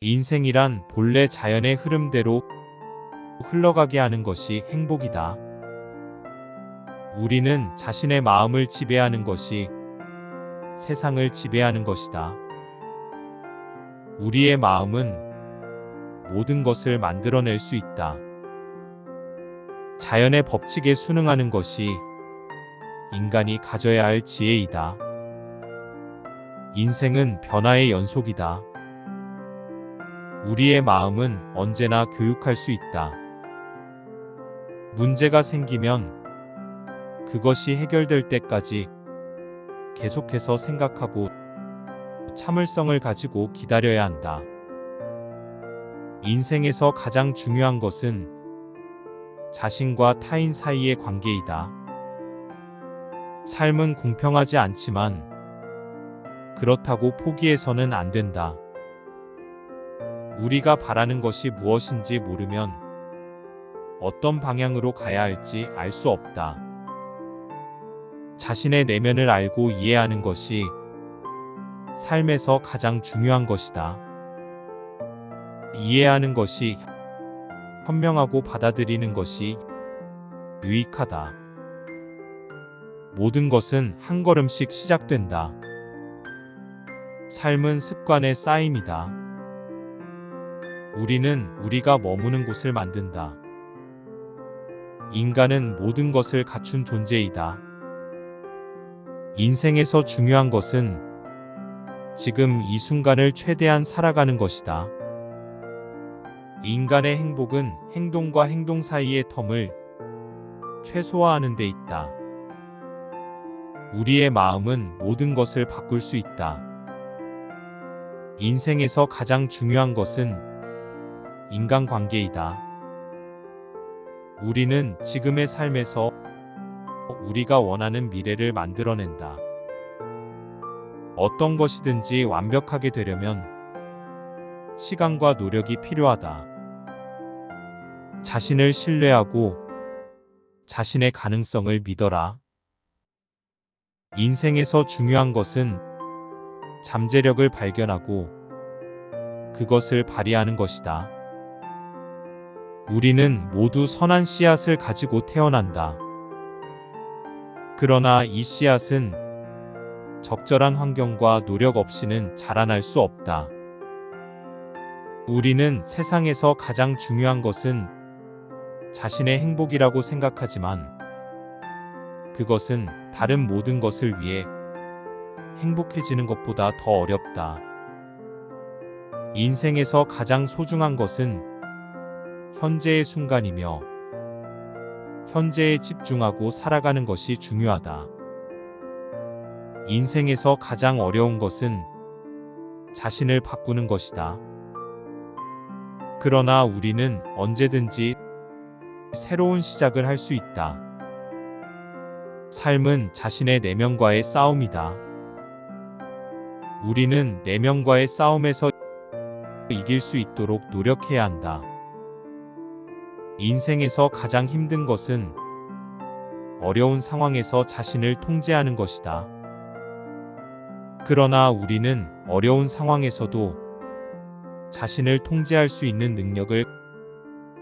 인생이란 본래 자연의 흐름대로 흘러가게 하는 것이 행복이다. 우리는 자신의 마음을 지배하는 것이 세상을 지배하는 것이다. 우리의 마음은 모든 것을 만들어낼 수 있다. 자연의 법칙에 순응하는 것이 인간이 가져야 할 지혜이다. 인생은 변화의 연속이다. 우리의 마음은 언제나 교육할 수 있다. 문제가 생기면 그것이 해결될 때까지 계속해서 생각하고 참을성을 가지고 기다려야 한다. 인생에서 가장 중요한 것은 자신과 타인 사이의 관계이다. 삶은 공평하지 않지만 그렇다고 포기해서는 안 된다. 우리가 바라는 것이 무엇인지 모르면 어떤 방향으로 가야 할지 알 수 없다. 자신의 내면을 알고 이해하는 것이 삶에서 가장 중요한 것이다. 이해하는 것이 현명하고 받아들이는 것이 유익하다. 모든 것은 한 걸음씩 시작된다. 삶은 습관의 쌓임이다. 우리는 우리가 머무는 곳을 만든다. 인간은 모든 것을 갖춘 존재이다. 인생에서 중요한 것은 지금 이 순간을 최대한 살아가는 것이다. 인간의 행복은 행동과 행동 사이의 텀을 최소화하는 데 있다. 우리의 마음은 모든 것을 바꿀 수 있다. 인생에서 가장 중요한 것은 인간관계이다. 우리는 지금의 삶에서 우리가 원하는 미래를 만들어낸다. 어떤 것이든지 완벽하게 되려면 시간과 노력이 필요하다. 자신을 신뢰하고 자신의 가능성을 믿어라. 인생에서 중요한 것은 잠재력을 발견하고 그것을 발휘하는 것이다. 우리는 모두 선한 씨앗을 가지고 태어난다. 그러나 이 씨앗은 적절한 환경과 노력 없이는 자라날 수 없다. 우리는 세상에서 가장 중요한 것은 자신의 행복이라고 생각하지만 그것은 다른 모든 것을 위해 행복해지는 것보다 더 어렵다. 인생에서 가장 소중한 것은 현재의 순간이며 현재에 집중하고 살아가는 것이 중요하다. 인생에서 가장 어려운 것은 자신을 바꾸는 것이다. 그러나 우리는 언제든지 새로운 시작을 할 수 있다. 삶은 자신의 내면과의 싸움이다. 우리는 내면과의 싸움에서 이길 수 있도록 노력해야 한다. 인생에서 가장 힘든 것은 어려운 상황에서 자신을 통제하는 것이다. 그러나 우리는 어려운 상황에서도 자신을 통제할 수 있는 능력을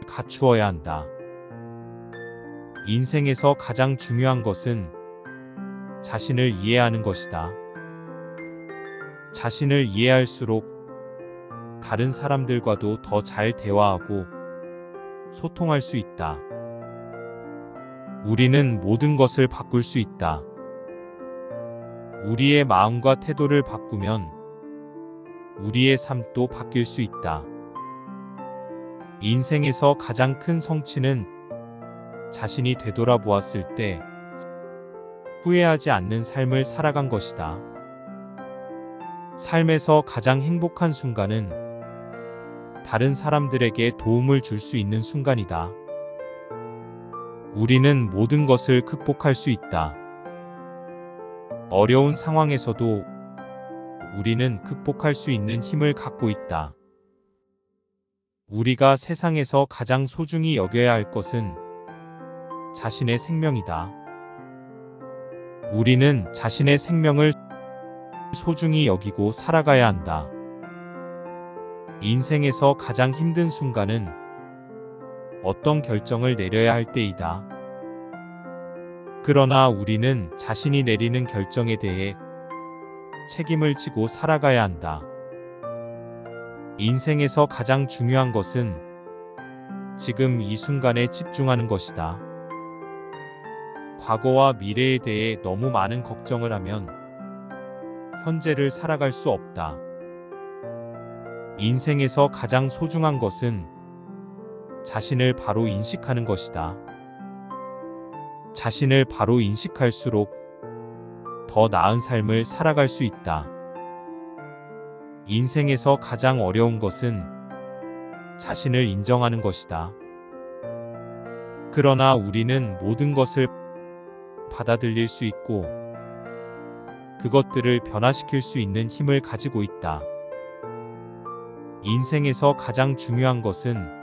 갖추어야 한다. 인생에서 가장 중요한 것은 자신을 이해하는 것이다. 자신을 이해할수록 다른 사람들과도 더 잘 대화하고 소통할 수 있다. 우리는 모든 것을 바꿀 수 있다. 우리의 마음과 태도를 바꾸면 우리의 삶도 바뀔 수 있다. 인생에서 가장 큰 성취는 자신이 되돌아보았을 때 후회하지 않는 삶을 살아간 것이다. 삶에서 가장 행복한 순간은 다른 사람들에게 도움을 줄 수 있는 순간이다. 우리는 모든 것을 극복할 수 있다. 어려운 상황에서도 우리는 극복할 수 있는 힘을 갖고 있다. 우리가 세상에서 가장 소중히 여겨야 할 것은 자신의 생명이다. 우리는 자신의 생명을 소중히 여기고 살아가야 한다. 인생에서 가장 힘든 순간은 어떤 결정을 내려야 할 때이다. 그러나 우리는 자신이 내리는 결정에 대해 책임을 지고 살아가야 한다. 인생에서 가장 중요한 것은 지금 이 순간에 집중하는 것이다. 과거와 미래에 대해 너무 많은 걱정을 하면 현재를 살아갈 수 없다. 인생에서 가장 소중한 것은 자신을 바로 인식하는 것이다. 자신을 바로 인식할수록 더 나은 삶을 살아갈 수 있다. 인생에서 가장 어려운 것은 자신을 인정하는 것이다. 그러나 우리는 모든 것을 받아들일 수 있고 그것들을 변화시킬 수 있는 힘을 가지고 있다. 인생에서 가장 중요한 것은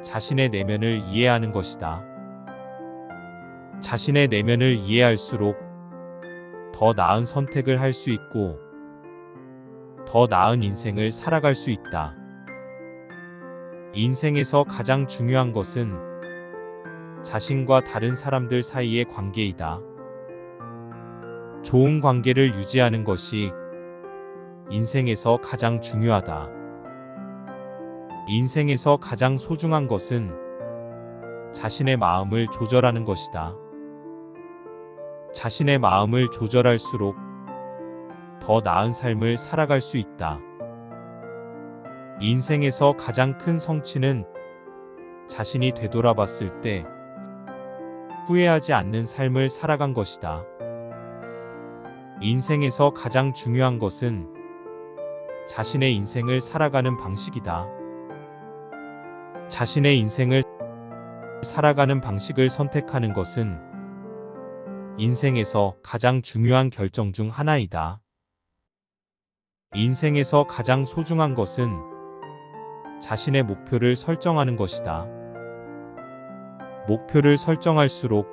자신의 내면을 이해하는 것이다. 자신의 내면을 이해할수록 더 나은 선택을 할 수 있고 더 나은 인생을 살아갈 수 있다. 인생에서 가장 중요한 것은 자신과 다른 사람들 사이의 관계이다. 좋은 관계를 유지하는 것이 인생에서 가장 중요하다. 인생에서 가장 소중한 것은 자신의 마음을 조절하는 것이다. 자신의 마음을 조절할수록 더 나은 삶을 살아갈 수 있다. 인생에서 가장 큰 성취는 자신이 되돌아봤을 때 후회하지 않는 삶을 살아간 것이다. 인생에서 가장 중요한 것은 자신의 인생을 살아가는 방식이다. 자신의 인생을 살아가는 방식을 선택하는 것은 인생에서 가장 중요한 결정 중 하나이다. 인생에서 가장 소중한 것은 자신의 목표를 설정하는 것이다. 목표를 설정할수록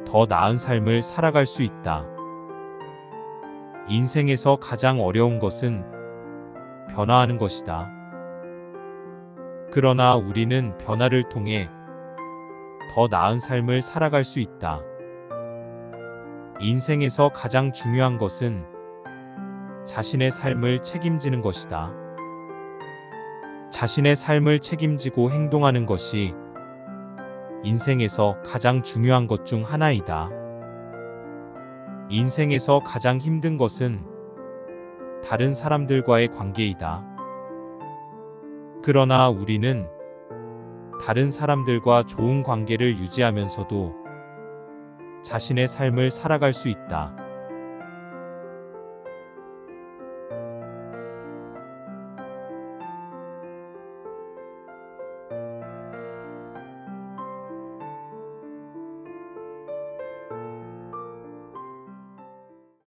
더 나은 삶을 살아갈 수 있다. 인생에서 가장 어려운 것은 변화하는 것이다. 그러나 우리는 변화를 통해 더 나은 삶을 살아갈 수 있다. 인생에서 가장 중요한 것은 자신의 삶을 책임지는 것이다. 자신의 삶을 책임지고 행동하는 것이 인생에서 가장 중요한 것 중 하나이다. 인생에서 가장 힘든 것은 다른 사람들과의 관계이다. 그러나 우리는 다른 사람들과 좋은 관계를 유지하면서도 자신의 삶을 살아갈 수 있다.